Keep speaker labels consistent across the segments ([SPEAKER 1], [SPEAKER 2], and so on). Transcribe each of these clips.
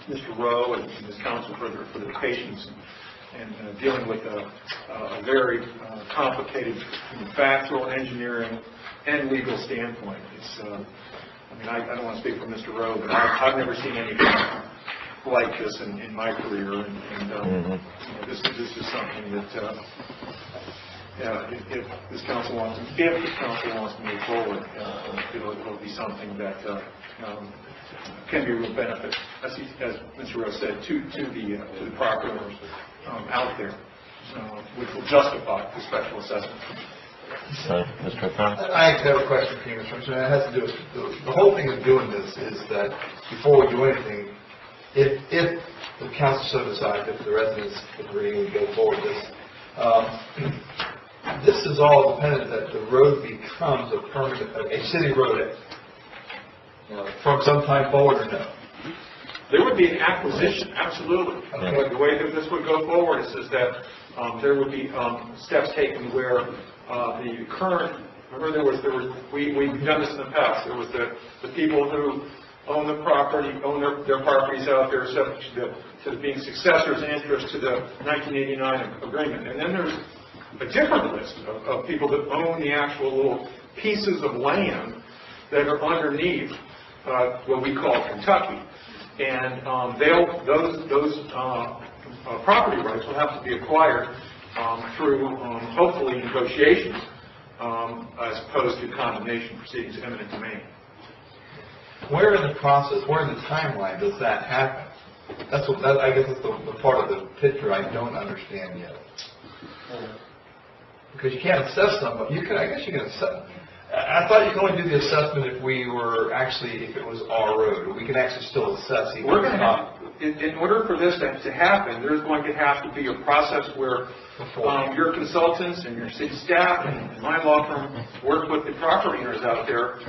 [SPEAKER 1] Mr. Rowe and his council for the patience and dealing with a very complicated factual, engineering, and legal standpoint. It's, I mean, I don't want to speak for Mr. Rowe, but I've never seen anything like this in my career, and this is something that if this council wants to move forward, it'll be something that can be a real benefit, as Mr. Rowe said, to the property owners out there, which will justify the special assessment.
[SPEAKER 2] Mr. O'Connor?
[SPEAKER 3] I have a question for you, Mr. Chairman. It has to do with the whole thing of doing this is that before we do anything, if the council so decides, if the residents agree and go forward with this, this is all dependent that the road becomes a permanent, a city road, from some time forward or no?
[SPEAKER 1] There would be an acquisition, absolutely.
[SPEAKER 3] Okay.
[SPEAKER 1] The way that this would go forward is that there would be steps taken where the current, remember we've done this in the past. There was the people who own the property, own their properties out there, subject to being successors in interest to the 1989 agreement. And then there's a different list of people that own the actual little pieces of land that are underneath what we call Kentucky. And those property rights will have to be acquired through hopefully negotiations as opposed to condemnation proceedings, eminent domain.
[SPEAKER 3] Where in the process, where in the timeline does that happen? That's what I guess that's the part of the picture I don't understand yet. Because you can't assess somebody. I guess you can assess. I thought you could only do the assessment if if it was our road. We can actually still assess.
[SPEAKER 1] We're going to have, in order for this to happen, there's going to have to be a process where your consultants and your city staff and my law firm work with the property owners out there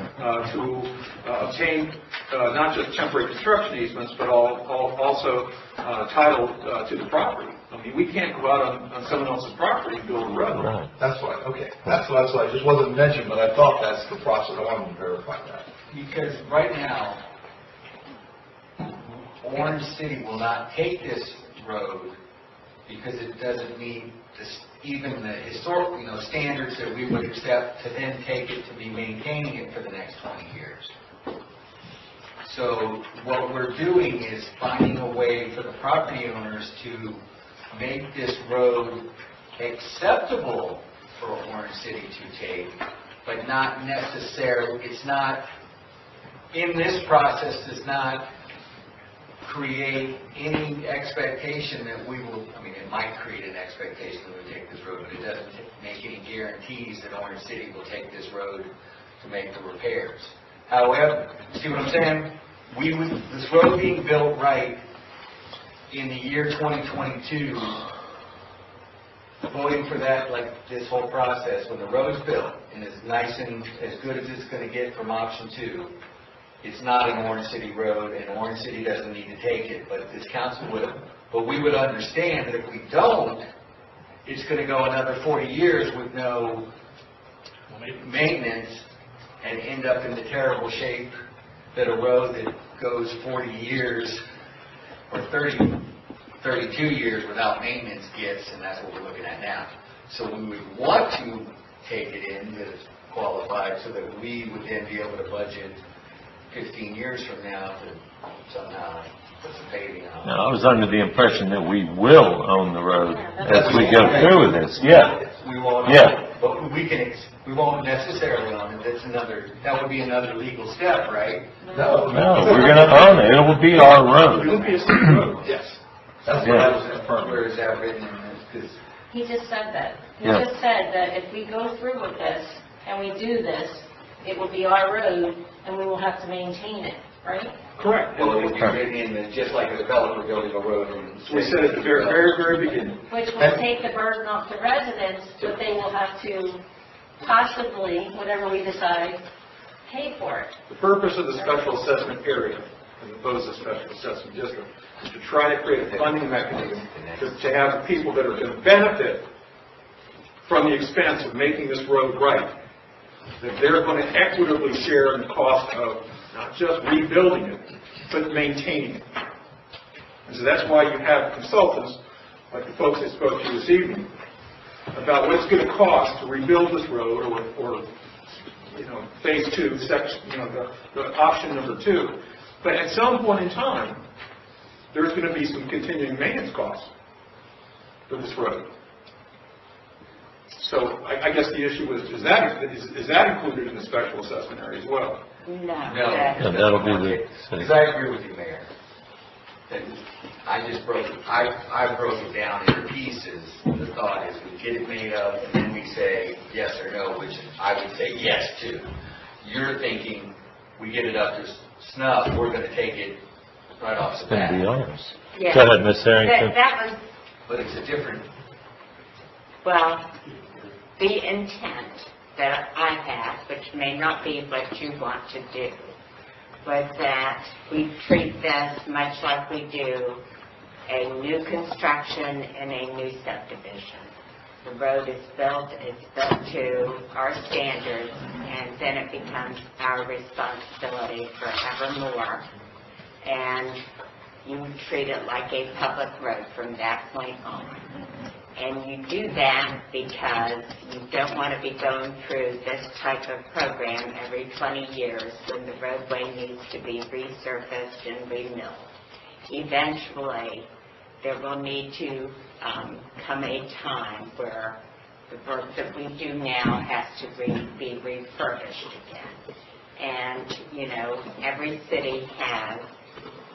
[SPEAKER 1] to obtain not just temporary construction easements, but also title to the property. I mean, we can't go out on someone else's property and build a road.
[SPEAKER 2] Right.
[SPEAKER 3] That's why. Okay. That's why it just wasn't mentioned, but I thought that's the process. I wanted to verify that.
[SPEAKER 4] Because right now, Orange City will not take this road because it doesn't meet even the historic, standards that we would accept to then take it to be maintaining it for the next 20 years. So what we're doing is finding a way for the property owners to make this road acceptable for Orange City to take, but not necessarily, it's not, in this process, does not create any expectation that we will, it might create an expectation that we'll take this road, but it doesn't make any guarantees that Orange City will take this road to make the repairs. However, see what I'm saying? This road being built right in the year 2022, voting for that, like this whole process, when the road's built and it's nice and as good as it's going to get from option 2, it's not an Orange City road, and Orange City doesn't need to take it, but this council would. But we would understand that if we don't, it's going to go another 40 years with no maintenance and end up in the terrible shape that a road that goes 40 years or 32 years without maintenance gets, and that's what we're looking at now. So we would want to take it in that it's qualified so that we would then be able to budget 15 years from now to somehow put some paving on.
[SPEAKER 2] Now, I was under the impression that we will own the road as we go through with this. Yeah.
[SPEAKER 4] We won't.
[SPEAKER 2] Yeah.
[SPEAKER 4] But we won't necessarily own it. That would be another legal step, right?
[SPEAKER 3] No,
[SPEAKER 2] we're going to own it. It will be our road.
[SPEAKER 1] It will be a city road.
[SPEAKER 3] Yes. That's what I was confirming.
[SPEAKER 4] Where is that written in this?
[SPEAKER 5] He just said that. He
[SPEAKER 2] Yeah.
[SPEAKER 5] just said that if we go through with this and we do this, it will be our road and we will have to maintain it, right?
[SPEAKER 1] Correct.
[SPEAKER 4] Well, it would be written in just like a developer building a road.
[SPEAKER 1] We said at the very beginning.
[SPEAKER 5] Which will take the burden off the residents, but they will have to possibly, whatever we decide, pay for it.
[SPEAKER 1] The purpose of the special assessment area, as opposed to special assessment district, is to try to create a funding mechanism to have people that are going to benefit from the expense of making this road right, that they're going to equitably share in the cost of not just rebuilding it, but maintaining it. And so that's why you have consultants, like the folks I spoke to this evening, about what it's going to cost to rebuild this road, or phase 2, section, the option number 2. But at some point in time, there's going to be some continuing maintenance costs for this road. So I guess the issue is that included in the special assessment area as well?
[SPEAKER 4] No.
[SPEAKER 2] And that'll be the city.
[SPEAKER 4] Because I agree with you, Mayor. That I broke it down into pieces. The thought is we get it made up and then we say yes or no, which I would say yes to. You're thinking we get it up to snuff, we're going to take it right off the
[SPEAKER 2] It's going to be
[SPEAKER 4] bat.
[SPEAKER 2] ours.
[SPEAKER 5] Yeah.
[SPEAKER 2] Go ahead, Ms. Harrington.
[SPEAKER 5] That was,
[SPEAKER 4] But it's a different,
[SPEAKER 5] well, the intent that I had, which may not be what you want to do, was that we treat this much like we do a new construction in a new subdivision. The road is built, it's built to our standards, and then it becomes our responsibility forevermore. And you treat it like a public road from that point on. And you do that because you don't want to be going through this type of program every 20 years when the roadway needs to be resurfaced and remilled. Eventually, there will need to come a time where the work that we do now has to be refurbished again. And, every city has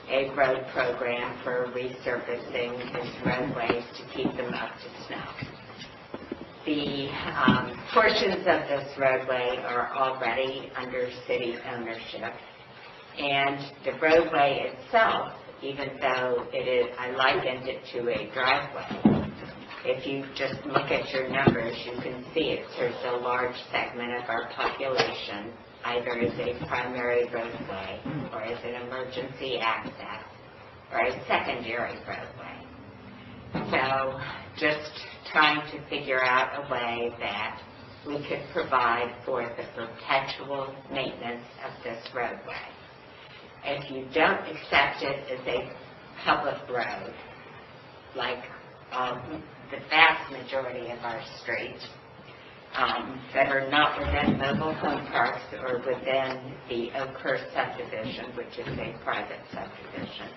[SPEAKER 5] a road program for resurfacing its roadways to keep them up to snuff. The portions of this roadway are already under city ownership, and the roadway itself, even though I likened it to a driveway, if you just look at your numbers, you can see it serves a large segment of our population, either as a primary roadway or as an emergency access or a secondary roadway. So just trying to figure out a way that we could provide for the perpetual maintenance of this roadway. If you don't accept it as a public road, like the vast majority of our streets, that are not within mobile home parks or within the Oakhurst subdivision, which is a private subdivision.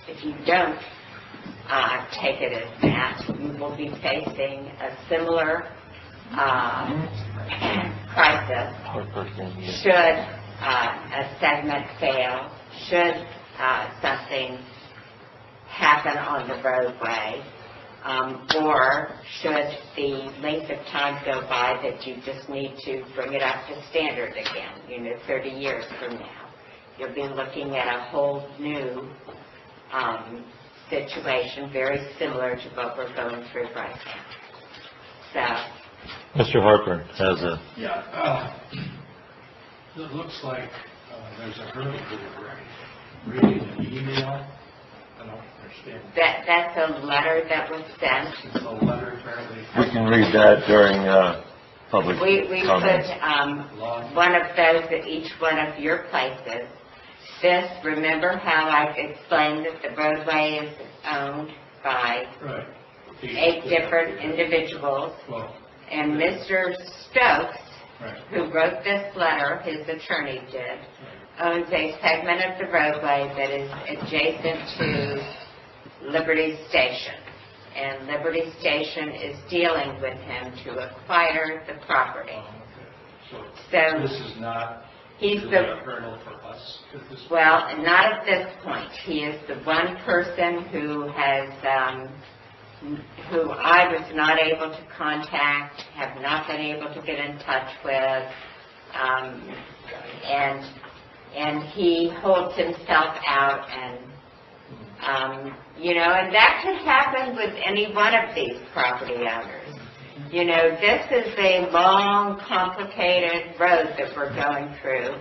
[SPEAKER 5] If you don't take it as that, you will be facing a similar crisis should a segment fail, should something happen on the roadway, or should the length of time go by that you just need to bring it up to standard again, 30 years from now. You'll be looking at a whole new situation very similar to what we're going through right now. So,
[SPEAKER 2] Mr. Harper has a...
[SPEAKER 6] Yeah, it looks like there's a hurdle to the right. Reading an email, I don't understand.
[SPEAKER 5] that's a letter that was sent.
[SPEAKER 6] It's a letter apparently.
[SPEAKER 2] We can read that during public
[SPEAKER 5] We
[SPEAKER 2] comments.
[SPEAKER 5] put one of those at each one of your places. This, remember how I've explained that the roadway is owned by
[SPEAKER 6] Right.
[SPEAKER 5] 8 different individuals,
[SPEAKER 6] Well,
[SPEAKER 5] and Mr. Stokes,
[SPEAKER 6] right.
[SPEAKER 5] who wrote this letter, his attorney did, owns a segment of the roadway that is adjacent to Liberty Station. And Liberty Station is dealing with him to acquire the property.
[SPEAKER 6] So
[SPEAKER 5] So
[SPEAKER 6] this is not
[SPEAKER 5] he's
[SPEAKER 6] really a
[SPEAKER 5] the,
[SPEAKER 6] hurdle for us at this point?
[SPEAKER 5] well, not at this point. He is the one person who has, who I was not able to contact, have not been able to get in touch with, and he holds himself out, and and that could happen with any one of these property owners. This is a long, complicated road that we're going through.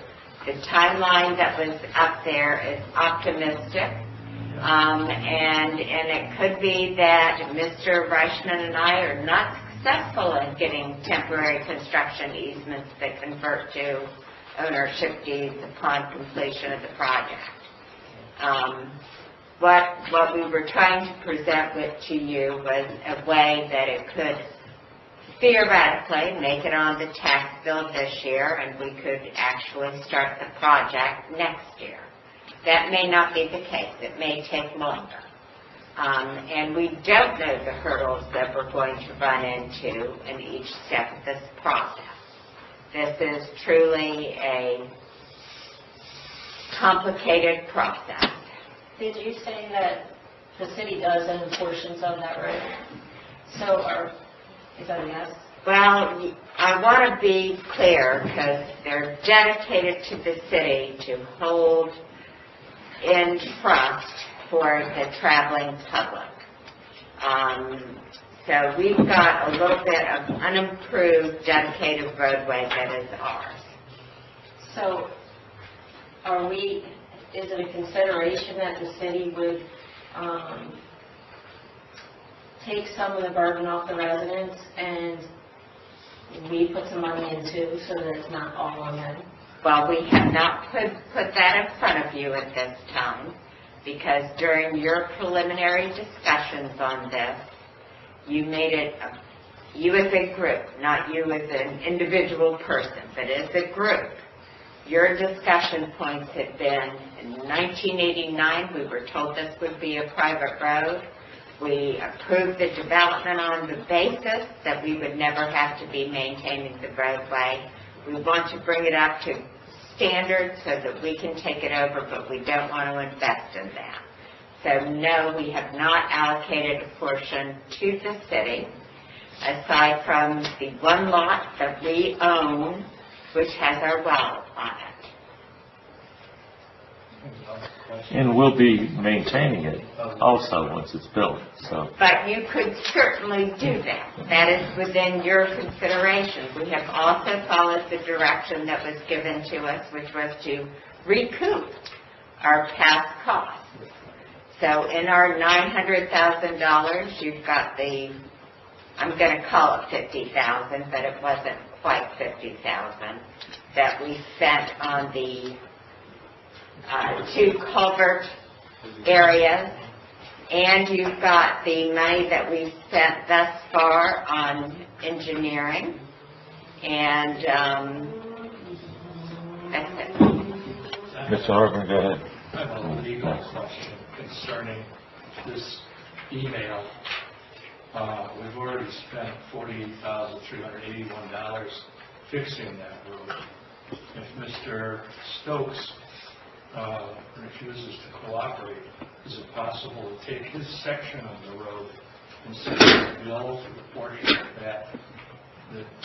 [SPEAKER 5] The timeline that was up there is optimistic, and it could be that Mr. Reichman and I are not successful in getting temporary construction easements that convert to ownership deeds upon completion of the project. what we were trying to present to you was a way that it could theoretically make it on the tax bill this year, and we could actually start the project next year. That may not be the case. It may take longer. And we don't know the hurdles that we're going to run into in each step of this process. This is truly a complicated process.
[SPEAKER 7] Did you say that the city does own portions of that road? So is that a yes?
[SPEAKER 5] Well, I want to be clear because they're dedicated to the city to hold in trust for the traveling public. So we've got a little bit of unimproved dedicated roadway that is ours.
[SPEAKER 7] So is it a consideration that the city would take some of the burden off the residents and we put some money in too so that it's not all on them?
[SPEAKER 5] Well, we have not put that in front of you at this time because during your preliminary discussions on this, you made it, you as a group, not you as an individual person, but as a group. Your discussion points had been, in 1989, we were told this would be a private road. We approved the development on the basis that we would never have to be maintaining the roadway. We want to bring it up to standards so that we can take it over, but we don't want to invest in that. So no, we have not allocated a portion to the city, aside from the one lot that we own, which has our well on it.
[SPEAKER 2] And we'll be maintaining it also once it's built, so.
[SPEAKER 5] But you could certainly do that. That is within your consideration. We have also followed the direction that was given to us, which was to recoup our past costs. So in our $900,000, you've got I'm going to call it $50,000, but it wasn't quite $50,000, that we spent on the 2 culvert areas, and you've got the money that we've spent thus far on engineering, and that's it.
[SPEAKER 2] Mr. Hartman, go ahead.
[SPEAKER 6] I have a legal question concerning this email. We've already spent $48,381 fixing that road. If Mr. Stokes refuses to cooperate, is it possible to take his section of the road and send a bill for the portion of that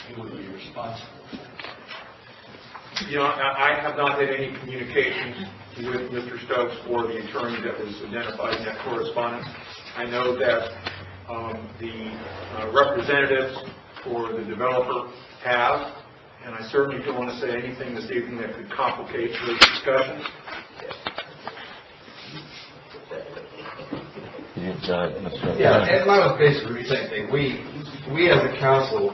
[SPEAKER 6] he would be responsible for?
[SPEAKER 1] You know, I have not had any communication with Mr. Stokes or the attorney that was identified in that correspondence. I know that the representatives for the developer have, and I certainly don't want to say anything this evening that could complicate those discussions.
[SPEAKER 3] Yeah, and mine was basically the same thing. We as a council,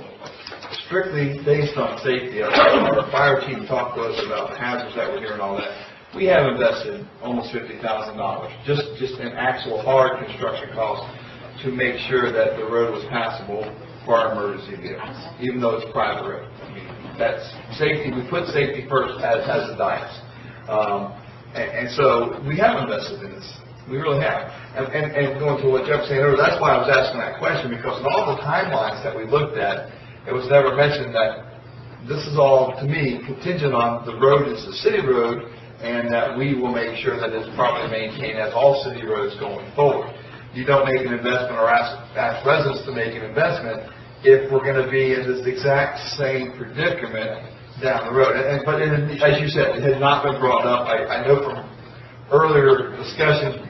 [SPEAKER 3] strictly based on safety, our fire chief talked to us about the hazards that were here and all that. We have invested almost $50,000 just in actual hard construction costs to make sure that the road was passable for our emergency vehicles, even though it's a private road. I mean, that's safety. We put safety first as the dice. And so we have invested in this. We really have. And going to what Jeff was saying earlier, that's why I was asking that question, because in all the timelines that we looked at, it was never mentioned that this is all, to me, contingent on the road is a city road, and that we will make sure that it's properly maintained as all city roads going forward. You don't make an investment or ask residents to make an investment if we're going to be in this exact same predicament down the road. But as you said, it had not been brought up. I know from earlier discussions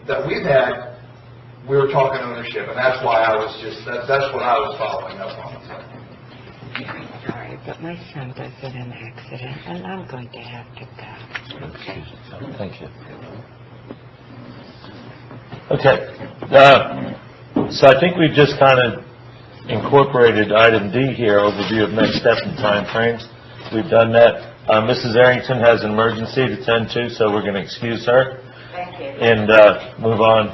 [SPEAKER 3] that we've had, we were talking ownership, and that's why I was that's what I was following up on.
[SPEAKER 5] Sorry, but my son was in an accident, and I'm going to have to go. Okay.
[SPEAKER 2] Thank you. Okay. So I think we've just kind of incorporated item D here, overview of next step and time frames. We've done that. Mrs. Arrington has an emergency to tend to, so we're going to excuse her.
[SPEAKER 5] Thank you.
[SPEAKER 2] and move on.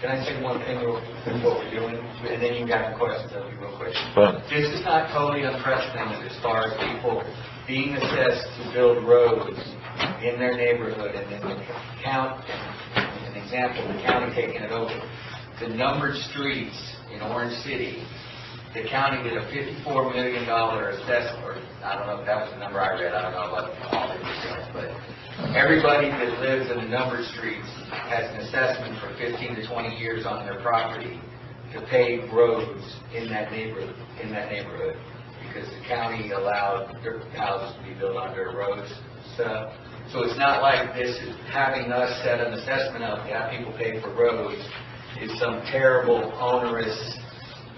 [SPEAKER 4] Can I say one thing real quick, what we're doing, and then you got questions, that'll be real quick.
[SPEAKER 2] But
[SPEAKER 4] This is not totally unprecedented as far as people being assessed to build roads in their neighborhood, and then the county, an example, the county taking it over. The numbered streets in Orange City, the county did a $54 million assessment, or I don't know if that was the number I read, I don't know about all the details, but everybody that lives in the numbered streets has an assessment for 15 to 20 years on their property to pave roads in that neighborhood, because the county allowed their houses to be built on dirt roads and stuff. So it's not like this is having us set an assessment up to have people pay for roads is some terrible, onerous,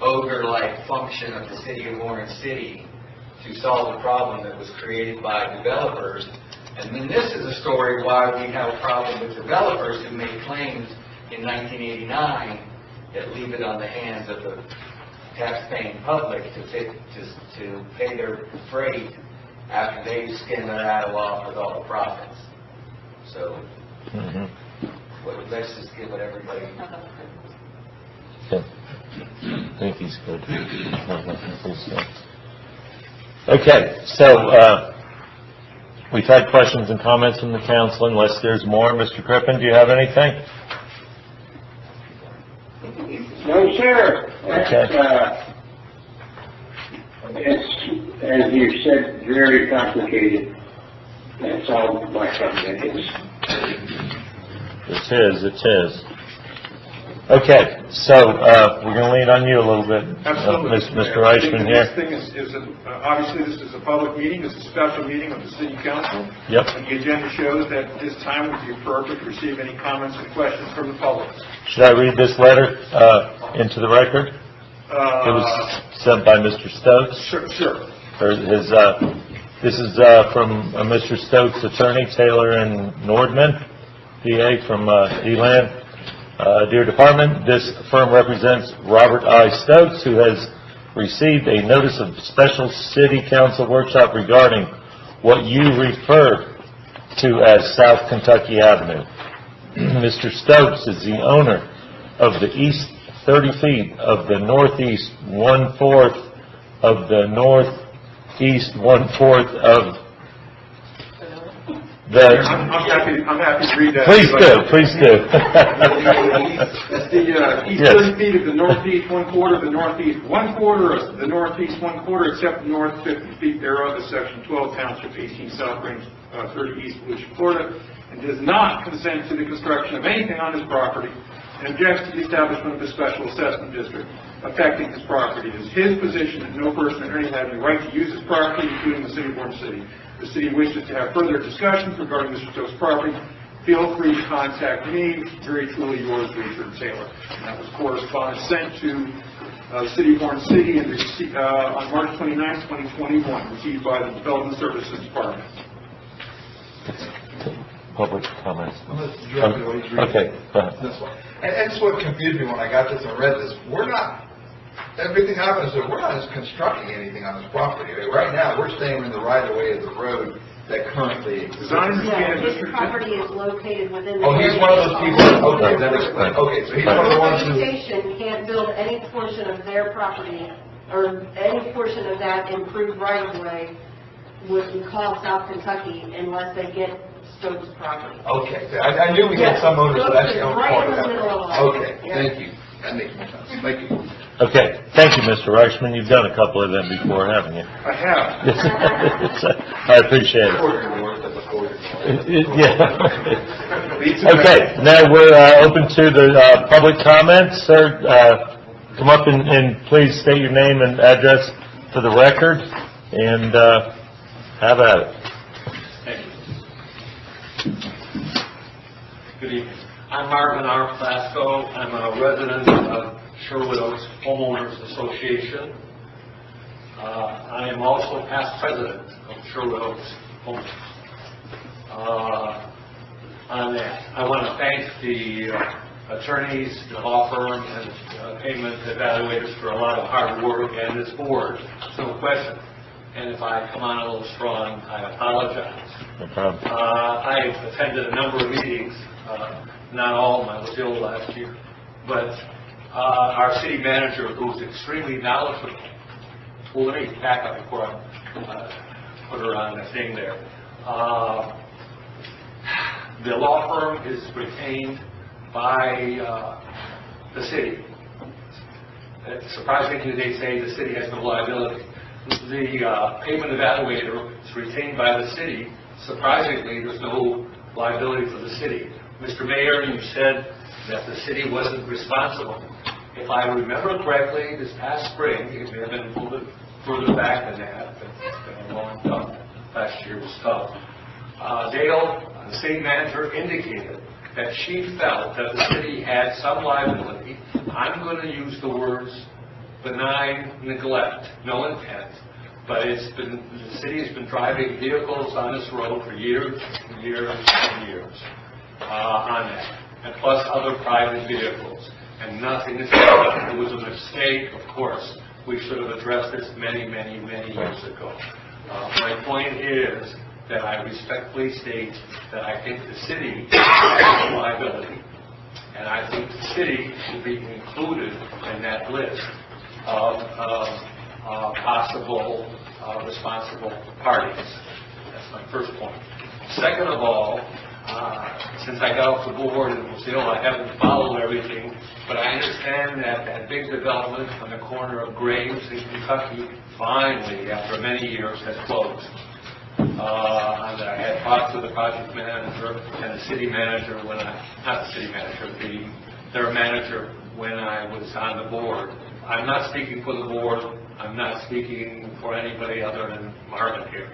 [SPEAKER 4] ogre-like function of the city of Orange City to solve the problem that was created by developers. And then this is a story why we have a problem with developers who made claims in 1989 that leave it on the hands of the tax-paying public to pay their freight after they skin their attle off with all the profits. So, let's just give it everybody.
[SPEAKER 2] okay. I think he's good. Okay, so we've had questions and comments from the council. Unless there's more, Mr. Crippen, do you have anything?
[SPEAKER 8] No, sir.
[SPEAKER 2] Okay.
[SPEAKER 8] It's, as you said, very complicated. That's all my comment is.
[SPEAKER 2] It is. Okay, so we're going to lean on you a little bit.
[SPEAKER 1] Absolutely.
[SPEAKER 2] Mr. Eichmann here.
[SPEAKER 1] This thing is obviously this is a public meeting. It's a special meeting of the City Council.
[SPEAKER 2] Yep.
[SPEAKER 1] And the agenda shows that this time would be appropriate to receive any comments and questions from the public.
[SPEAKER 2] Should I read this letter into the record? It was sent by Mr. Stokes.
[SPEAKER 1] Sure.
[SPEAKER 2] Or this is from Mr. Stokes' attorney, Taylor and Nordman, PA from Elan. Dear Department, this firm represents Robert I. Stokes, who has received a notice of special City Council workshop regarding what you refer to as South Kentucky Avenue. Mr. Stokes is the owner of the east 30 feet of the northeast 1/4 of the northeast 1/4 of the...
[SPEAKER 1] I'm happy to read that.
[SPEAKER 2] Please do.
[SPEAKER 1] That's the east 30 feet of the northeast 1/4 of the northeast 1/4 of the northeast 1/4, except the north 50 feet thereof, is section 12, township 18, South Range 30 East, Volusia, Florida, and does not consent to the construction of anything on his property, and objects to the establishment of a special assessment district affecting his property. It is his position that no person or entity has any right to use his property, including the City of Orange City. The city wishes to have further discussions regarding Mr. Stokes' property. Feel free to contact me. Very truly yours, Richard Taylor. And that was correspondence sent to the City of Orange City and on March 29, 2021, received by the Development Services Department.
[SPEAKER 2] Public comments.
[SPEAKER 3] Okay,
[SPEAKER 2] go ahead.
[SPEAKER 3] This one. And that's what confused me when I got this and read this. Everything happens that we're not constructing anything on this property. Right now, we're staying in the right-of-way of the road that currently exists.
[SPEAKER 7] Yeah, his property is located within the...
[SPEAKER 3] Oh, he's one of those people, okay, that explains. Okay, so he's one of the ones who...
[SPEAKER 7] Vegetation can't build any portion of their property, or any portion of that improved right-of-way would call South Kentucky unless they get Stokes' property.
[SPEAKER 3] Okay, I knew we had some owners that actually owned part of that. Okay,
[SPEAKER 7] Yeah.
[SPEAKER 3] thank you. That makes more sense. Thank you.
[SPEAKER 2] Okay, thank you, Mr. Reichman. You've done a couple of them before, haven't you?
[SPEAKER 1] I have.
[SPEAKER 2] I appreciate it. Yeah. Okay, now we're open to the public comments. Sir, come up and please state your name and address for the record, and have at it.
[SPEAKER 6] Thank you. Good evening. I'm Marvin R. Plasko. I'm a resident of Sherwood Oaks Homeowners Association. I am also past president of Sherwood Oaks Homeowners. On that, I want to thank the attorneys, the law firm, and payment evaluators for a lot of hard work, and this board, no question. And if I come on a little strong, I apologize.
[SPEAKER 2] No problem.
[SPEAKER 6] I attended a number of meetings, not all of them, I was ill last year, but our city manager, who's extremely knowledgeable, well, let me back up before I put her on the thing there. The law firm is retained by the city. Surprisingly, they say the city has no liability. The payment evaluator is retained by the city. Surprisingly, there's no liability for the city. Mr. Mayor, you said that the city wasn't responsible. If I remember correctly, this past spring, it may have been a little bit further back than that, but it's been a long time. Last year was tough. Dale, the city manager, indicated that she felt that the city had some liability. I'm going to use the words benign neglect, no intent, but the city has been driving vehicles on this road for years and years and years on that, and plus other private vehicles, and nothing is done. It was a mistake, of course. We should have addressed this many, many, many years ago. My point is that I respectfully state that I think the city has a liability, and I think the city should be included in that list of possible responsible parties. That's my first point. Second of all, since I got off the board and was ill, I haven't followed everything, but I understand that that big development on the corner of Graves in Kentucky finally, after many years, has closed. And I had talked to the project manager and the city manager their manager when I was on the board. I'm not speaking for the board. I'm not speaking for anybody other than Marvin here.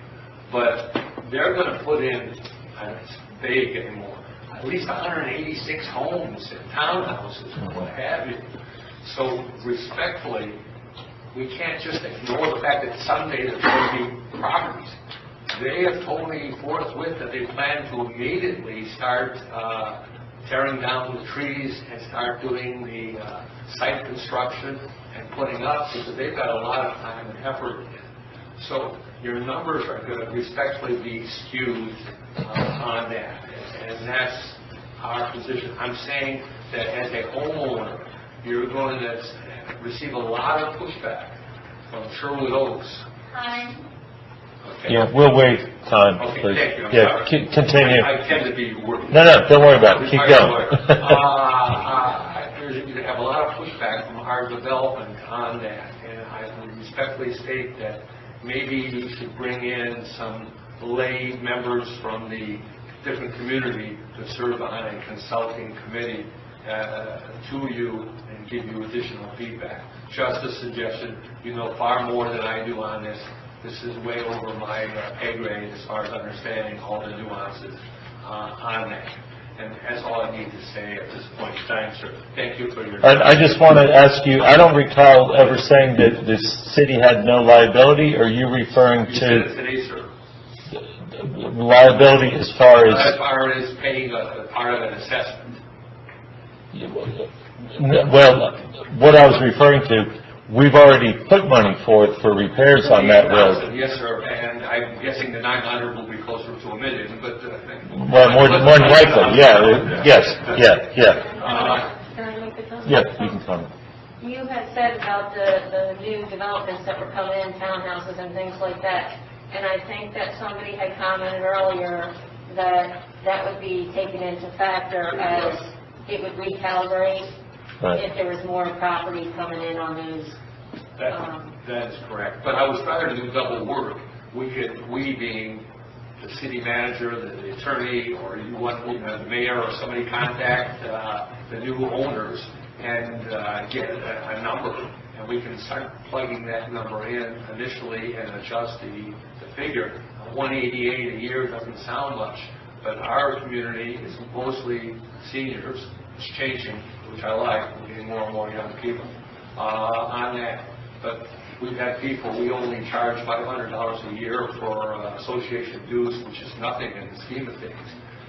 [SPEAKER 6] But they're going to put in, it's vague anymore, at least 186 homes and townhouses and what have you. So respectfully, we can't just ignore the fact that someday there's going to be properties. They have told me forthwith that they plan to immediately start tearing down the trees and start doing the site construction and putting up, because they've got a lot of time and effort in. So your numbers are going to respectfully be skewed on that, and that's our position. I'm saying that as a homeowner, you're going to receive a lot of pushback from Sherwood Oaks.
[SPEAKER 5] Hi.
[SPEAKER 6] Okay.
[SPEAKER 2] Yeah, we'll wait time,
[SPEAKER 6] Okay,
[SPEAKER 2] please.
[SPEAKER 6] thank you. I'm
[SPEAKER 2] Yeah,
[SPEAKER 6] sorry.
[SPEAKER 2] continue.
[SPEAKER 6] I tend to be wordy.
[SPEAKER 2] No, don't worry about it. Keep going.
[SPEAKER 6] You have a lot of pushback from our development on that, and I would respectfully state that maybe you should bring in some lay members from the different community to serve on a consulting committee to you and give you additional feedback. Just a suggestion. You know far more than I do on this. This is way over my pay grade as far as understanding all the nuances on that. And that's all I need to say at this point in time, sir. Thank you for your time.
[SPEAKER 2] I just want to ask you, I don't recall ever saying that the city had no liability. Are you referring
[SPEAKER 6] You said it
[SPEAKER 2] to
[SPEAKER 6] today, sir.
[SPEAKER 2] liability as far as...
[SPEAKER 6] As far as paying a part of an assessment.
[SPEAKER 2] Well, what I was referring to, we've already put money forth for repairs on that road.
[SPEAKER 6] Yes, sir, and I'm guessing the 900 will be closer to $1 million, but...
[SPEAKER 2] Well, more than likely, yeah, yes, yeah.
[SPEAKER 7] Can I make a comment?
[SPEAKER 2] Yeah, you can comment.
[SPEAKER 7] You had said about the new developments that were coming in, townhouses and things like that, and I think that somebody had commented earlier that that would be taken into factor as it would recalibrate if there was more property coming in on those.
[SPEAKER 6] That is correct, but I was rather to do double work. We being the city manager, the attorney, or the mayor or somebody contact the new owners and get a number, and we can start plugging that number in initially and adjust the figure. 188 a year doesn't sound much, but our community is mostly seniors. It's changing, which I like. We're getting more and more young people on that. But we've had people, we only charge $500 a year for association dues, which is nothing in the scheme of things.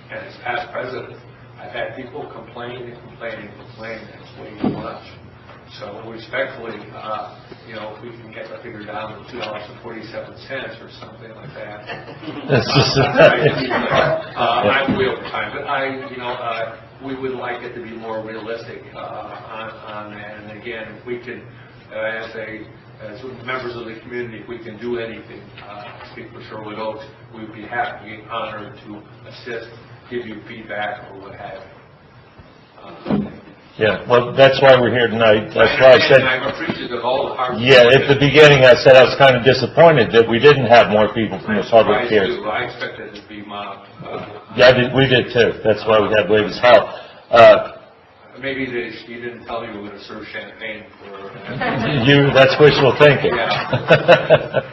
[SPEAKER 6] And as past president, I've had people complain and complain and complain. That's way too much. So respectfully, if we can get the figure down to $2.47 or something like that. I will time, but we would like it to be more realistic on that. And again, if we can, as members of the community, if we can do anything, speak for Sherwood Oaks, we'd be happy and honored to assist, give you feedback or what have you.
[SPEAKER 2] Yeah, well, that's why we're here tonight. That's why I said...
[SPEAKER 6] I'm appreciative of all the hard work.
[SPEAKER 2] Yeah, at the beginning I said I was kind of disappointed that we didn't have more people from the public here.
[SPEAKER 6] I expected it to be
[SPEAKER 2] Yeah, we did too. That's why we had Ladies' Hall.
[SPEAKER 6] Maybe you didn't tell you we would have served champagne for...
[SPEAKER 2] That's wishful thinking.
[SPEAKER 6] Yeah.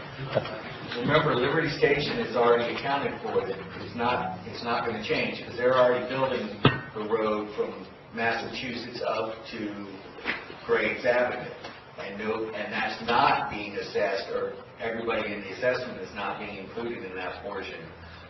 [SPEAKER 4] Remember, Liberty Station is already accounted for. It's not going to change because they're already building the road from Massachusetts up to Graves Avenue. And that's not being assessed, or everybody in the assessment is not being included in that portion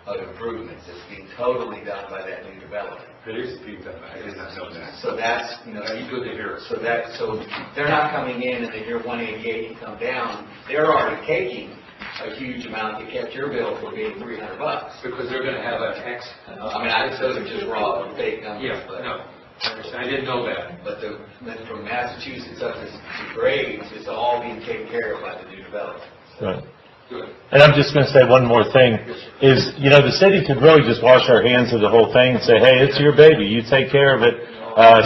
[SPEAKER 4] of improvements. It's being totally done by that new development.
[SPEAKER 6] It is being done. I did not know that.
[SPEAKER 4] So that's,
[SPEAKER 6] Good to hear.
[SPEAKER 4] So they're not coming in and they hear 188 and come down. They're already taking a huge amount that kept your bill from being $300.
[SPEAKER 6] Because they're going to have an X.
[SPEAKER 4] Those are just raw and fake numbers.
[SPEAKER 6] Yeah,
[SPEAKER 4] but
[SPEAKER 6] no. I didn't know that.
[SPEAKER 4] But from Massachusetts up to Graves, it's all being taken care of by the new development. So.
[SPEAKER 2] Right.
[SPEAKER 6] Good.
[SPEAKER 2] And I'm just going to say one more thing, is, the city could really just wash our hands of the whole thing and say, hey, it's your baby, you take care of it.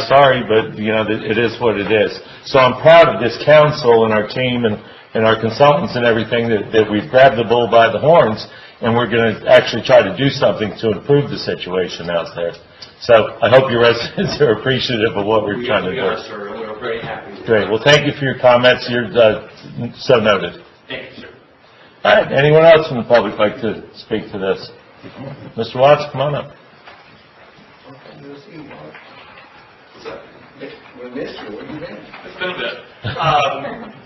[SPEAKER 2] Sorry, but, it is what it is. So I'm proud of this council and our team and our consultants and everything that we've grabbed the bull by the horns, and we're going to actually try to do something to improve the situation out there. So I hope your residents are appreciative of what we're trying to do.
[SPEAKER 6] We are, sir, and we're very happy.
[SPEAKER 2] Great. Well, thank you for your comments. You're so noted.
[SPEAKER 6] Thank you, sir.
[SPEAKER 2] All right. Anyone else from the public like to speak to this? Mr. Watts, come on up.
[SPEAKER 4] We missed you. Where you been?
[SPEAKER 9] It's been a bit.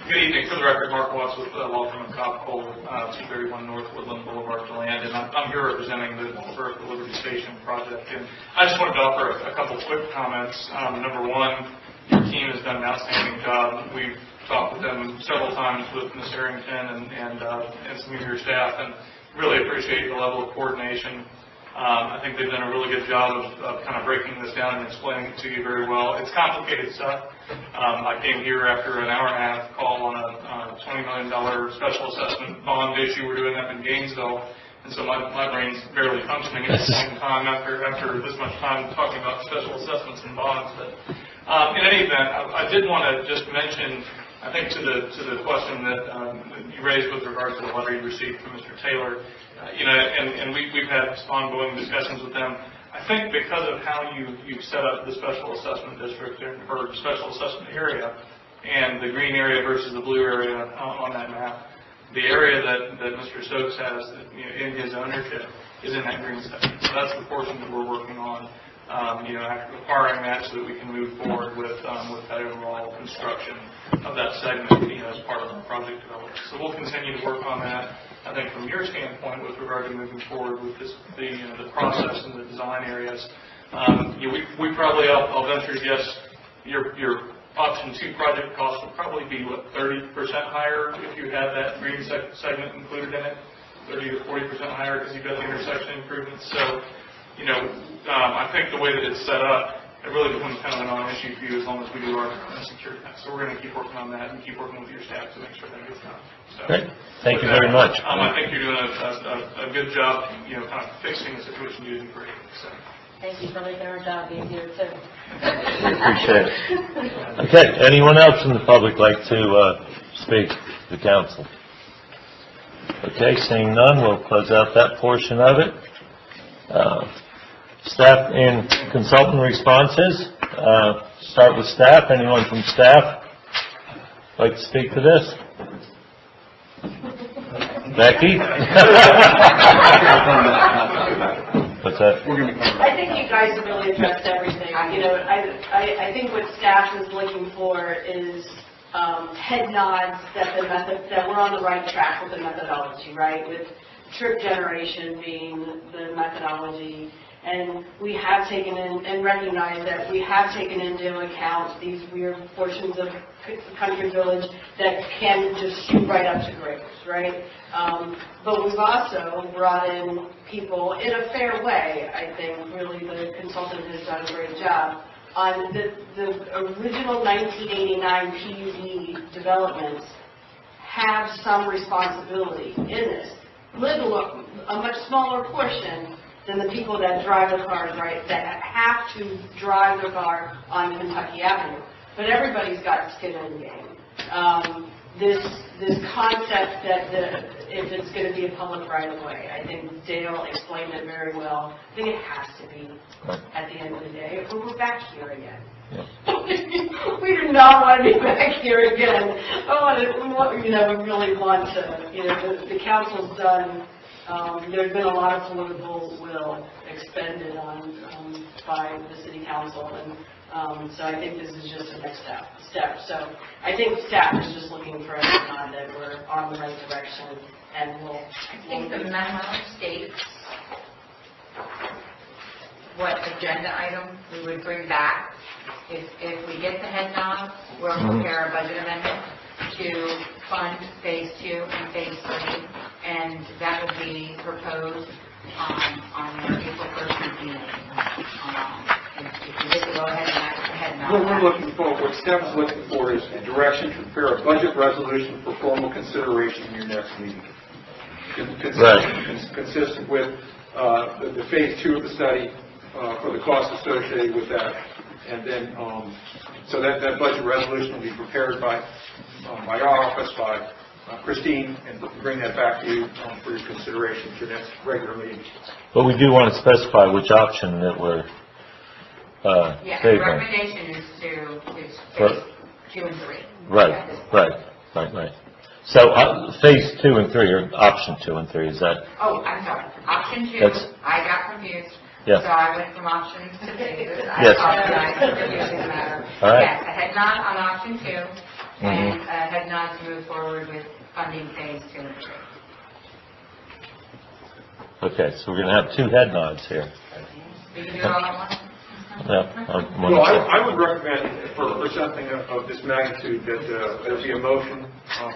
[SPEAKER 9] Good evening. For the record, Mark Watts with Law Firm Cobb Cole, 231 North Woodland Boulevard, DeLand, and I'm here representing the Liberty Station project. And I just wanted to offer a couple quick comments. Number one, your team has done an outstanding job. We've talked with them several times with Ms. Arrington and some of your staff, and really appreciate the level of coordination. I think they've done a really good job of kind of breaking this down and explaining it to you very well. It's complicated stuff. I came here after an hour and a half call on a $20 million special assessment bond issue we're doing up in Gainesville, and so my brain's barely functioning at the same time after this much time talking about special assessments and bonds. But in any event, I did want to just mention, I think to the question that you raised with regard to the letter you received from Mr. Taylor, and we've had ongoing discussions with them. I think because of how you've set up the special assessment district or special assessment area, and the green area versus the blue area on that map, the area that Mr. Stokes has in his ownership is in that green section. So that's the portion that we're working on. Acquiring that so that we can move forward with that overall construction of that segment, as part of our project development. So we'll continue to work on that. I think from your standpoint, with regard to moving forward with the process and the design areas, we probably, I'll venture to guess, your option 2 project cost will probably be 30% higher if you had that green segment included in it, 30 to 40% higher because you've got the intersection improvements. So. I think the way that it's set up, it really becomes kind of a non-issue for you as long as we do our security test. So we're going to keep working on that and keep working with your staff to make sure that gets done. So,
[SPEAKER 2] great. Thank you very much.
[SPEAKER 9] I think you're doing a good job, kind of fixing the situation you didn't create. So.
[SPEAKER 7] Thank you for making our job easier, too.
[SPEAKER 2] Appreciate it. Okay. Anyone else from the public like to speak to the council? Okay. Seeing none, we'll close out that portion of it. Staff and consultant responses. Start with staff. Anyone from staff like to speak to this? Becky? What's that?
[SPEAKER 10] I think you guys have really addressed everything. I think what staff is looking for is head nods that we're on the right track with the methodology, right? With trip generation being the methodology, And we have taken in and recognized that we have taken into account these weird portions of Country Village that can just shoot right up to graves, right? But we've also brought in people in a fair way. I think really the consultant has done a great job on the original 1989 PUD developments have some responsibility in this. A much smaller portion than the people that drive the cars, right, that have to drive the car on Kentucky Avenue. But everybody's got skin in the game. This concept that if it's going to be a public right-of-way, I think Dale explained it very well. I think it has to be at the end of the day. But we're back here again. We do not want to be back here again. We really want to, the council's done, there's been a lot of political will expended on by the city council, and so I think this is just the next step. So I think staff is just looking for a nod that we're on the right direction, and
[SPEAKER 5] I think the memo states what agenda item we would bring back. If we get the head nod, we'll prepare a budget amendment to fund phase 2 and phase 3, and that will be proposed on our April 1st meeting. If you get to go ahead and act the head nod.
[SPEAKER 1] What we're looking for, what staff is looking for is a direction to prepare a budget resolution for formal consideration in your next meeting. Consistent with the phase 2 of the study for the costs associated with that. And then, so that budget resolution will be prepared by our office, by Christine, and bring that back to you for your consideration to your next regular meeting.
[SPEAKER 2] But we do want to specify which option that we're
[SPEAKER 5] the
[SPEAKER 2] favoring.
[SPEAKER 5] recommendation is phase 2 and 3.
[SPEAKER 2] Right. So phase 2 and 3, or option 2 and 3, is that?
[SPEAKER 5] Oh, I'm sorry. Option 2, I got confused.
[SPEAKER 2] Yeah.
[SPEAKER 5] So I went from options to phases.
[SPEAKER 2] Yes.
[SPEAKER 5] I apologize for confusing the matter.
[SPEAKER 2] All right.
[SPEAKER 5] Yes, a head nod on option 2, and a head nod to move forward with funding phase 2 and 3.
[SPEAKER 2] Okay, so we're going to have 2 head nods here.
[SPEAKER 5] We can do it all at once?
[SPEAKER 1] Well, I would recommend for something of this magnitude that there be a motion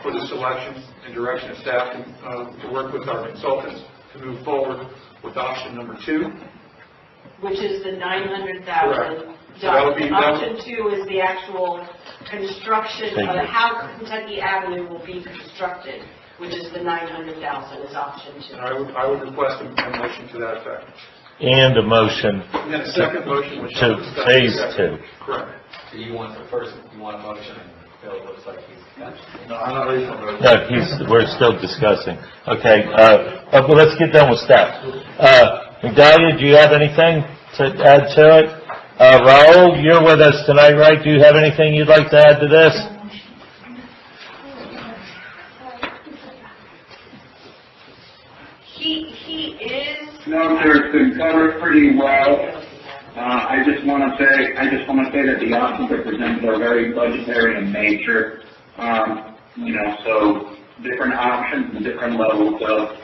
[SPEAKER 1] for the selection and direction of staff to work with our consultants to move forward with option number 2.
[SPEAKER 10] which is the $900,000.
[SPEAKER 1] So that'll be,
[SPEAKER 10] Option 2 is the actual construction of how Kentucky Avenue will be constructed, which is the $900,000 is option 2.
[SPEAKER 1] I would request a motion to that effect.
[SPEAKER 2] And a motion
[SPEAKER 1] And then a second motion, which
[SPEAKER 2] to phase 2.
[SPEAKER 1] Correct.
[SPEAKER 4] So you want a motion, and Bill looks like he's got.
[SPEAKER 3] No, I'm not ready for a motion.
[SPEAKER 2] No, we're still discussing. Okay, well, let's get done with staff. Natalia, do you have anything to add to it? Raul, you're with us tonight, right? Do you have anything you'd like to add to this?
[SPEAKER 10] He is.
[SPEAKER 8] No, sir, it's been covered pretty well. I just want to say that the options are presented are very budgetary in nature. So different options and different levels of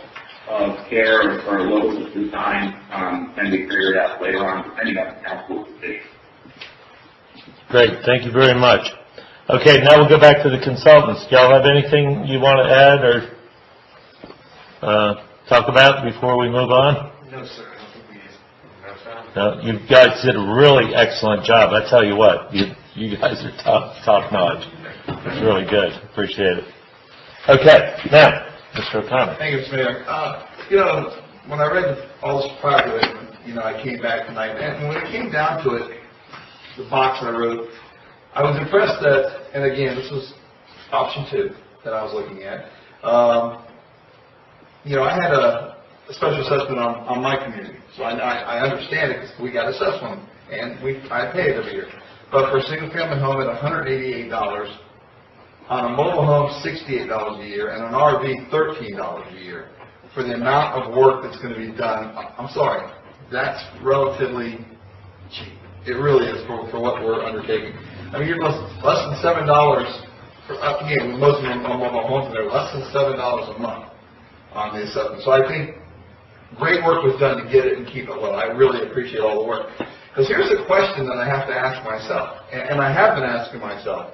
[SPEAKER 8] care or levels of design can be figured out later on, depending on the council's decision.
[SPEAKER 2] Great, thank you very much. Okay, now we'll go back to the consultants. Do y'all have anything you want to add or talk about before we move on?
[SPEAKER 1] No, sir. I don't think we
[SPEAKER 2] No, you guys did a really excellent job. I tell you what, you guys are top notch. It's really good. Appreciate it. Okay, now, Mr. O'Connor.
[SPEAKER 3] Thank you, Mr. Mayor. When I read all this prior to it, I came back tonight, and when it came down to it, the box that I wrote, I was impressed that, and again, this was option 2 that I was looking at. I had a special assessment on my community, so I understand it because we got assessed one, and I pay it every year. But for a single-family home at $188, on a mobile home, $68 a year, and an RV, $13 a year. For the amount of work that's going to be done, I'm sorry, that's relatively cheap. It really is for what we're undertaking. I mean, you're less than $7, again, most of them on mobile homes, they're less than $7 a month on the assessment. So I think great work was done to get it and keep it low. I really appreciate all the work. Because here's a question that I have to ask myself, and I have been asking myself,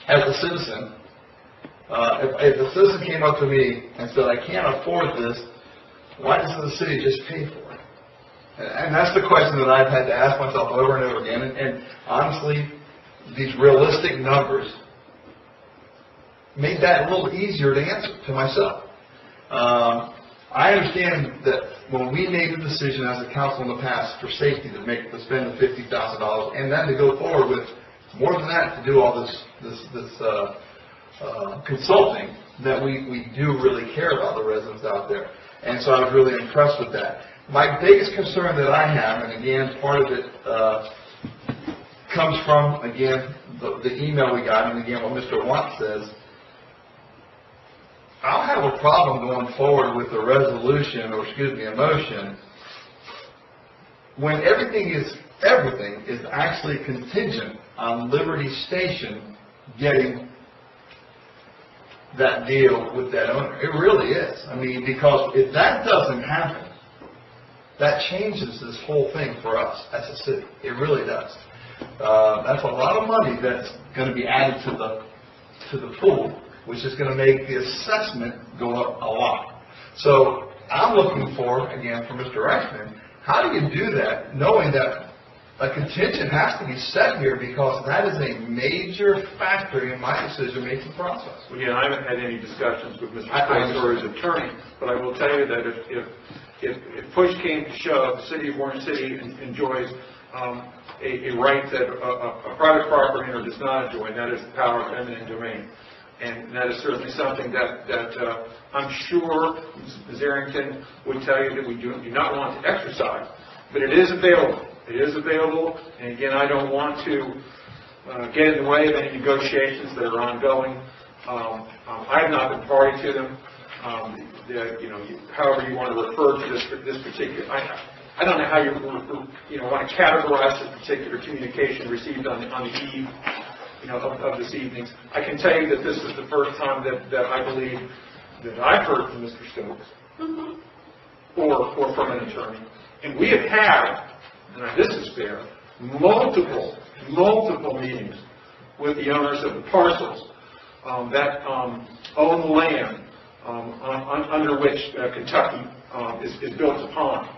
[SPEAKER 3] as a citizen, if a citizen came up to me and said, I can't afford this, why doesn't the city just pay for it? And that's the question that I've had to ask myself over and over again. And honestly, these realistic numbers made that a little easier to answer to myself. I understand that when we made the decision as a council in the past for safety to spend the $50,000 and then to go forward with more than that to do all this consulting, that we do really care about the residents out there. And so I was really impressed with that. My biggest concern that I have, and again, part of it comes from, again, the email we got, and again, what Mr. Watt says, I'll have a problem going forward with a resolution, or excuse me, a motion, when everything is actually contingent on Liberty Station getting that deal with that owner. It really is. I mean, because if that doesn't happen, that changes this whole thing for us as a city. It really does. That's a lot of money that's going to be added to the pool, which is going to make the assessment go up a lot. So I'm looking for, again, from Mr. Reichman, how do you do that knowing that a contingent has to be set here, because that is a major factor in my decision-making process.
[SPEAKER 1] Well, yeah, I haven't had any discussions with Mr. Stokes or his attorney, but I will tell you that if push came to shove, the city of Orange City enjoys a right that a private property owner does not enjoy, and that is the power of eminent domain. And that is certainly something that I'm sure Ms. Arrington would tell you that we do not want to exercise, but it is available. It is available, and again, I don't want to get in the way of any negotiations that are ongoing. I have not been party to them. However you want to refer to this particular, I don't know how you want to categorize this particular communication received on the eve of this evening. I can tell you that this is the first time that I believe that I've heard from Mr. Stokes or from an attorney, and we have had. And this is fair, multiple meetings with the owners of the parcels that own the land under which Kentucky is built upon.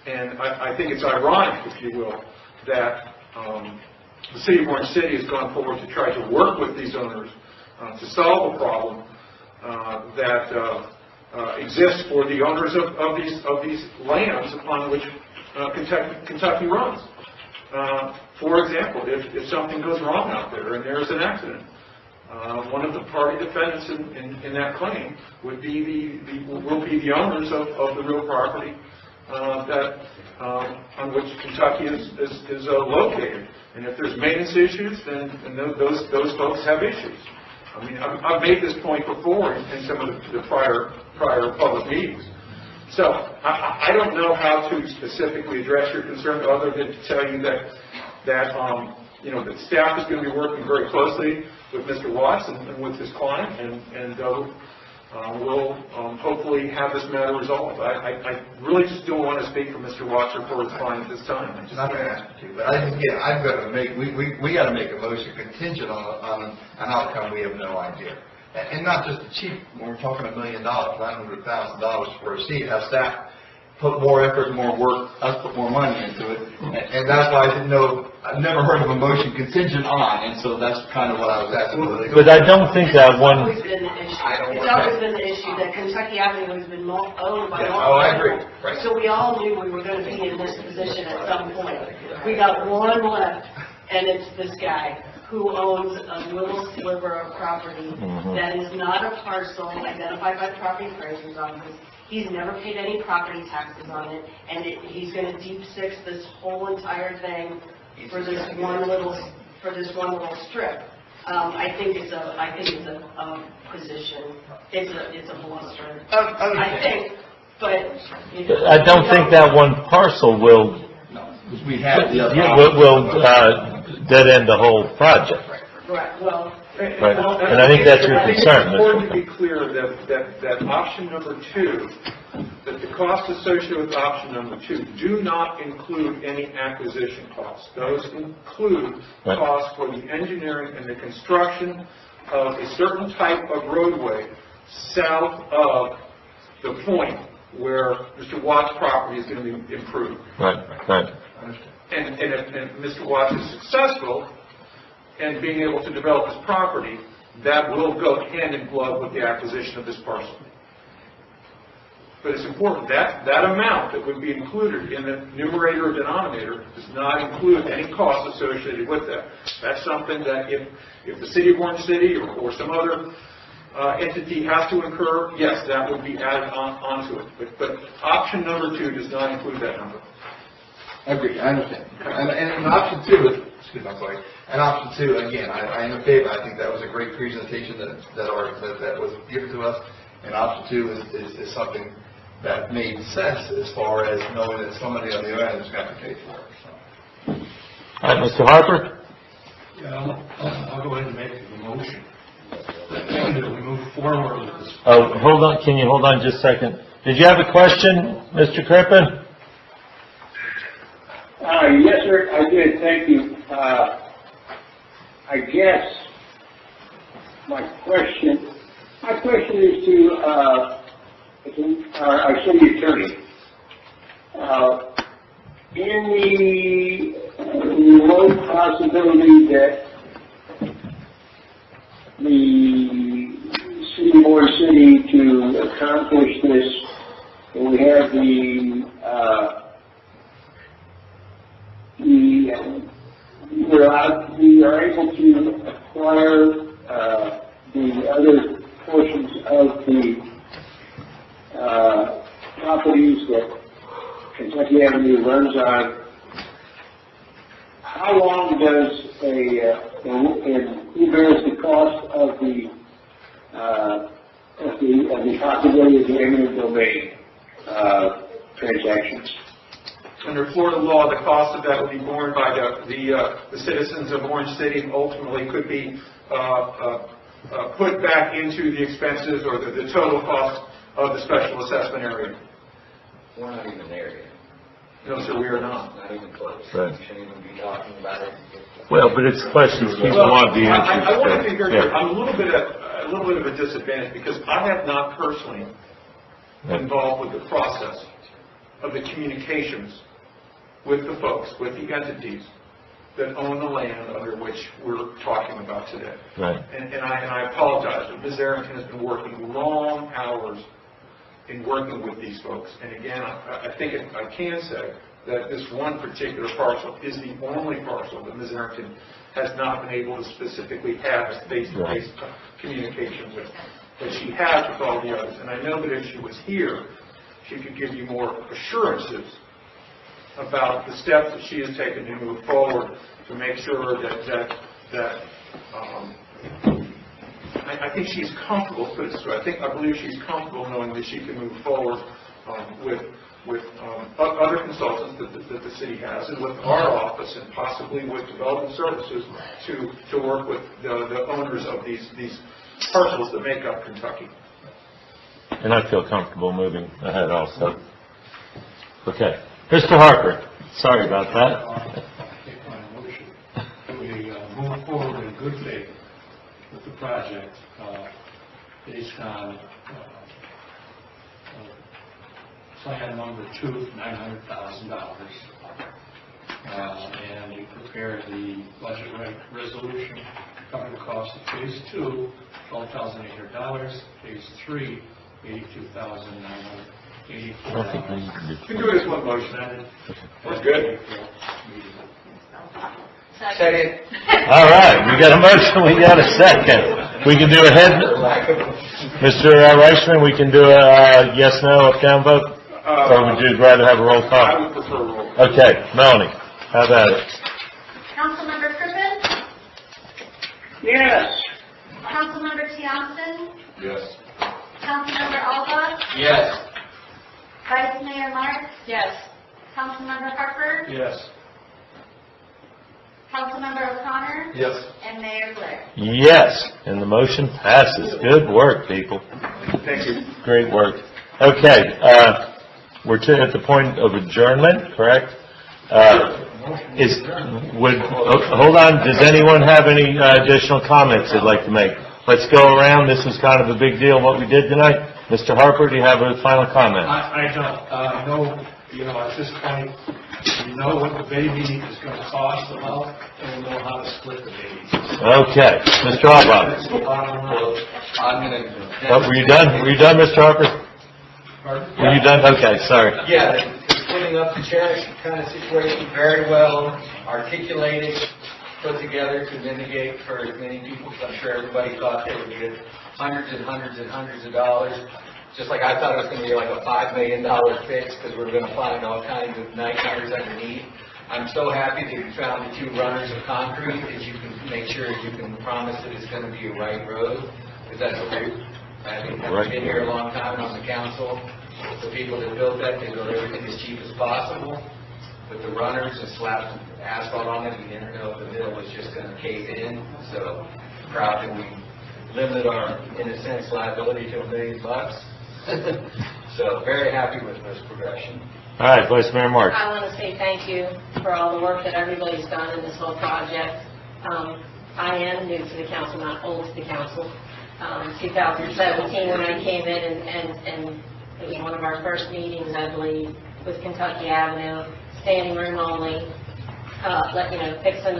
[SPEAKER 1] And I think it's ironic, if you will, that the city of Orange City has gone forward to try to work with these owners to solve a problem that exists for the owners of these lands upon which Kentucky runs. For example, if something goes wrong out there and there's an accident, one of the party defendants in that claim will be the owners of the real property on which Kentucky is located. And if there's maintenance issues, then those folks have issues. I mean, I've made this point before in some of the prior public meetings. So I don't know how to specifically address your concern, other than to tell you that that staff is going to be working very closely with Mr. Watts and with his client, and we'll hopefully have this matter resolved. I really just don't want to speak for Mr. Watts or for his client at this time.
[SPEAKER 3] I'm not going to ask you, but I've got to make we got to make a motion contingent on an outcome we have no idea. And not just the chief, when we're talking $1 million, $900,000 for a seat, have staff put more effort, more work, us put more money into it. And that's why I didn't know, I've never heard of a motion contingent on, and so that's kind of what I was asking.
[SPEAKER 2] But I don't think that one...
[SPEAKER 10] It's always been the issue that Kentucky Avenue has been owned by multiple.
[SPEAKER 3] Oh, I agree. Right.
[SPEAKER 10] So we all knew we were going to be in this position at some point. We got one left, and it's this guy who owns a little sliver of property that is not a parcel identified by the property appraiser's office. He's never paid any property taxes on it, and he's going to deep six this whole entire thing for this one little strip. I think it's a position. It's a bluster. I think, but
[SPEAKER 2] I don't think that one parcel will.
[SPEAKER 3] No, we have the other.
[SPEAKER 2] Will dead end the whole project.
[SPEAKER 10] Right. Well,
[SPEAKER 2] Right. And I think that's your concern,
[SPEAKER 1] I think it's important
[SPEAKER 2] Mr.
[SPEAKER 1] to be clear that option number 2, that the costs associated with option number 2 do not include any acquisition costs. Those include
[SPEAKER 2] Right.
[SPEAKER 1] costs for the engineering and the construction of a certain type of roadway south of the point where Mr. Watts' property is going to be improved.
[SPEAKER 2] Right, right.
[SPEAKER 1] And if Mr. Watts is successful in being able to develop his property, that will go hand in glove with the acquisition of this parcel. But it's important, that amount that would be included in the numerator or denominator does not include any costs associated with that. That's something that if the city of Orange City or some other entity has to incur, yes, that would be added onto it. But option number 2 does not include that number.
[SPEAKER 3] I agree, I understand. And option 2, excuse me, I'm sorry. And option 2, again, I am in favor. I think that was a great presentation that was given to us. And option 2 is something that made sense as far as knowing that somebody on the other end is going to pay for it. So.
[SPEAKER 2] All right, Mr. Harper?
[SPEAKER 6] Yeah, I'll go ahead and make the motion. We move forward with this.
[SPEAKER 2] Oh, hold on, can you hold on just a second? Did you have a question, Mr. Crippen?
[SPEAKER 11] Yes, sir, I did. Thank you. I guess my question is to our city attorney. In the remote possibility that the city of Orange City to accomplish this, and we have we are able to acquire the other portions of the properties that Kentucky Avenue runs on. How long does and who bears the cost of the possibility of the eminent domain transactions?
[SPEAKER 1] Under Florida law, the cost of that would be borne by the citizens of Orange City, and ultimately could be put back into the expenses or the total cost of the special assessment area.
[SPEAKER 4] We're not even there yet.
[SPEAKER 1] No, sir, we are not.
[SPEAKER 4] Not even close.
[SPEAKER 2] Right.
[SPEAKER 4] We shouldn't even be talking about it.
[SPEAKER 2] Well, but it's questions people want to be answered.
[SPEAKER 1] I want to be very clear.
[SPEAKER 2] Yeah.
[SPEAKER 1] I'm a little bit of a disadvantage because I have not personally been involved with the process of the communications with the folks, with the entities that own the land under which we're talking about today.
[SPEAKER 2] Right.
[SPEAKER 1] And I apologize, but Ms. Arrington has been working long hours in working with these folks. And again, I think I can say that this one particular parcel is the only parcel that Ms. Arrington has not been able to specifically have face-to-face communication with. But she has with all the others. And I know that if she was here, she could give you more assurances about the steps that she has taken to move forward to make sure that I think she's comfortable, let's put it this way, I believe she's comfortable knowing that she can move forward with other consultants that the city has, and with our office, and possibly with Development Services to work with the owners of these parcels that make up Kentucky.
[SPEAKER 2] And I feel comfortable moving ahead also. Okay. Mr. Harper, sorry about that.
[SPEAKER 6] I'll take my motion. We move forward in good faith with the project based on plan number 2, $900,000. And we prepared the budget resolution to cover the cost of phase 2, $12,800, phase 3, $82,984.
[SPEAKER 1] You can do it as one motion. That's good.
[SPEAKER 4] Second.
[SPEAKER 2] All right, we got a motion, we got a second. We can do a head, Mr. Reichman, we can do a yes, no, up, down vote? Or would you rather have a roll
[SPEAKER 1] I
[SPEAKER 2] call?
[SPEAKER 1] would prefer a roll call.
[SPEAKER 2] Okay, Melanie, how about it?
[SPEAKER 12] Councilmember Crippen?
[SPEAKER 11] Yes.
[SPEAKER 12] Councilmember Tiongson?
[SPEAKER 1] Yes.
[SPEAKER 12] Councilmember Alba?
[SPEAKER 4] Yes.
[SPEAKER 12] Vice Mayor Marks?
[SPEAKER 7] Yes.
[SPEAKER 12] Councilmember Harper?
[SPEAKER 6] Yes.
[SPEAKER 12] Councilmember O'Connor.
[SPEAKER 3] Yes.
[SPEAKER 12] And Mayor Blair.
[SPEAKER 2] Yes, and the motion passes. Good work, people.
[SPEAKER 1] Thank you.
[SPEAKER 2] Great work. Okay, we're at the point of adjournment, correct? Hold on, does anyone have any additional comments they'd like to make? Let's go around, this was kind of a big deal, what we did tonight. Mr. Harper, do you have a final comment?
[SPEAKER 13] I don't know, at this point, we know what the baby is going to cost about, and we know how to split the baby.
[SPEAKER 2] Okay, Mr. Harper.
[SPEAKER 13] That's the bottom line.
[SPEAKER 2] Were you done? Were you done, Mr. Harper?
[SPEAKER 13] Pardon?
[SPEAKER 2] Were you done? Okay, sorry.
[SPEAKER 4] Yeah, putting up the chairs kind of situation very well articulated, put together to mitigate for as many people. I'm sure everybody thought they would get hundreds and hundreds and hundreds of dollars. Just like I thought it was going to be like a $5 million fix because we're going to find all kinds of nightmares underneath. I'm so happy that you found the 2 runners of concrete that you can make sure you can promise that it's going to be a right road, because that's what I've been here a long time on the council. The people that built that, they built everything as cheap as possible with the runners and slapped asphalt on it. We didn't know if the middle was just going to cave in. So proud that we limited our, in a sense, liability to $1 million. So very happy with this progression.
[SPEAKER 2] All right, Vice Mayor Mark.
[SPEAKER 7] I want to say thank you for all the work that everybody's done in this whole project. I am new to the council, not old to the council. 2017 when I came in and it was one of our first meetings, I believe, with Kentucky Avenue, standing room only, fixing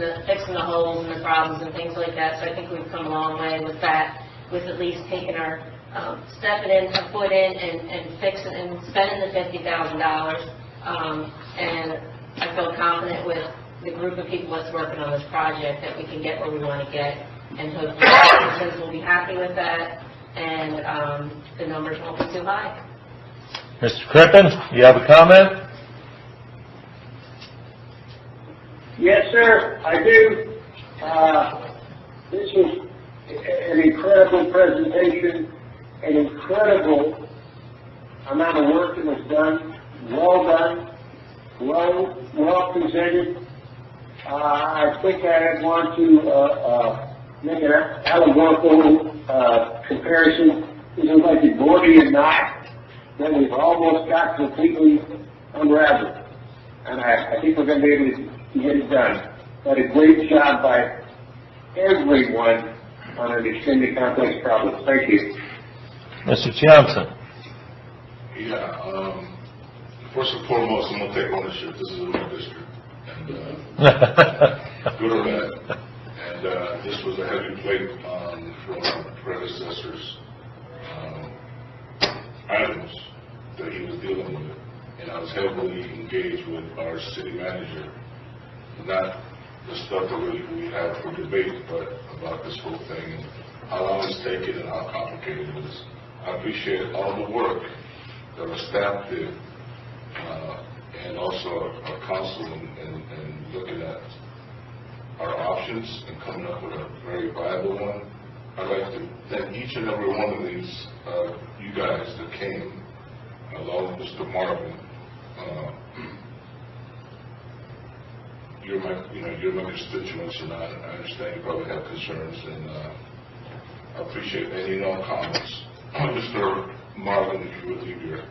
[SPEAKER 7] the holes and the problems and things like that. So I think we've come a long way with that, with at least taking our stepping in, a foot in, and fixing and spending the $50,000. And I feel confident with the group of people that's working on this project that we can get where we want to get, and hopefully citizens will be happy with that, and the numbers won't be too high.
[SPEAKER 2] Mr. Crippen, you have a comment?
[SPEAKER 11] Yes, sir, I do. This was an incredible presentation, an incredible amount of work that was done, well presented. I think I want to make an allegorical comparison. This is like a Gordian knot that we've almost got completely unraveled. And I think we're going to be able to get it done. But a great job by everyone on an extremely complex problem. Thank you.
[SPEAKER 2] Mr. Johnson.
[SPEAKER 14] Yeah, first and foremost, I'm going to take ownership. This is my district. And good or bad. And this was a heavy plate from our predecessors' items that he was dealing with. And I was heavily engaged with our city manager. Not the stuff that we had for debate, but about this whole thing and how long it's taken and how complicated it is. I appreciate all the work that our staff did, and also our council in looking at our options and coming up with a very viable one. I'd like to thank each and every one of these you guys that came, along with Mr. Marvin. You're my constituents, and I understand you probably have concerns, and I appreciate any and all comments. Mr. Marvin, if you would leave your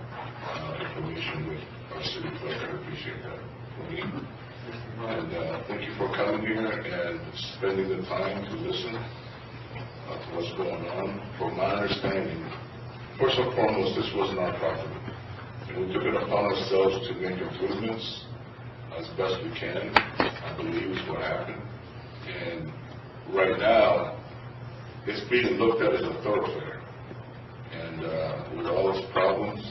[SPEAKER 14] information with our city clerk, I'd appreciate that for me. And thank you for coming here and spending the time to listen to what's going on. From my understanding, first and foremost, this wasn't our property. And we took it upon ourselves to make improvements as best we can, I believe is what happened. And right now, it's being looked at as a thoroughfare. And with all its problems,